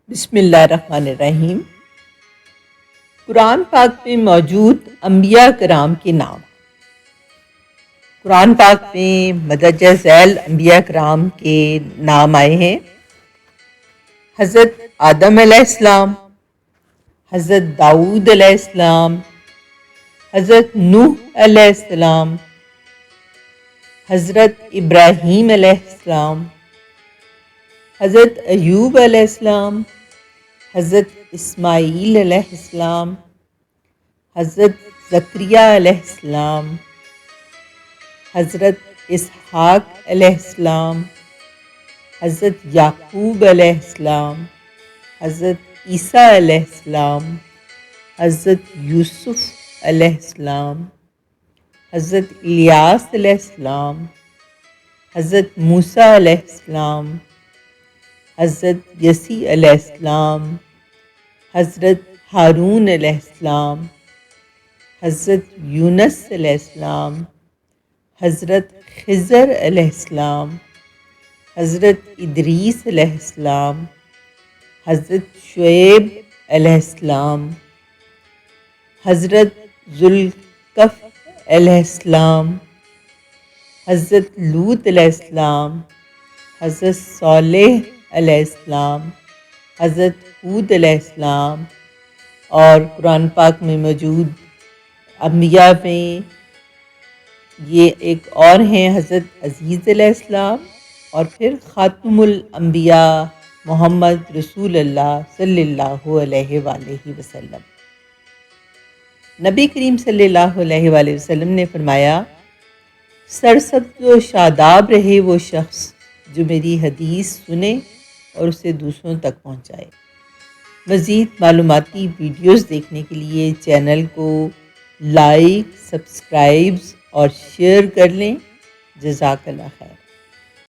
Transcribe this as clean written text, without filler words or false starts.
بسم اللہ الرحمن الرحیم۔ قرآن پاک میں موجود انبیاء کرام کے نام۔ قرآن پاک میں مدرجہ ذیل انبیاء کرام کے نام آئے ہیں: حضرت آدم علیہ السلام، حضرت داؤد علیہ السلام، حضرت نوح علیہ السلام، حضرت ابراہیم علیہ السلام، حضرت ایوب علیہ السلام، حضرت اسماعیل علیہ السلام، حضرت زکریا علیہ السلام، حضرت اسحاق علیہ السلام، حضرت یعقوب علیہ السلام، حضرت عیسیٰ علیہ السلام، حضرت یوسف علیہ السلام، حضرت الیاس علیہ السلام، حضرت موسیٰ علیہ السلام، حضرت یسیع علیہ السلام، حضرت ہارون علیہ السلام، حضرت یونس علیہ السلام، حضرت خضر علیہ السلام، حضرت ادریس علیہ السلام، حضرت شعیب علیہ السلام، حضرت ذوالکفل علیہ السلام، حضرت لوط علیہ السلام، حضرت صالح علیہ السلام، حضرت ہود علیہ السلام، اور قرآن پاک میں موجود انبیاء میں یہ ایک اور ہیں حضرت عزیز علیہ السلام، اور پھر خاتم الانبیاء محمد رسول اللہ صلی اللہ علیہ وآلہ وسلم۔ نبی کریم صلی اللہ علیہ وآلہ وسلم نے فرمایا: سرسبز و شاداب رہے وہ شخص جو میری حدیث سنے اور اسے دوسروں تک پہنچائے۔ مزید معلوماتی ویڈیوز دیکھنے کے لیے چینل کو لائک، سبسکرائب اور شیئر کر لیں۔ جزاک اللہ خیر۔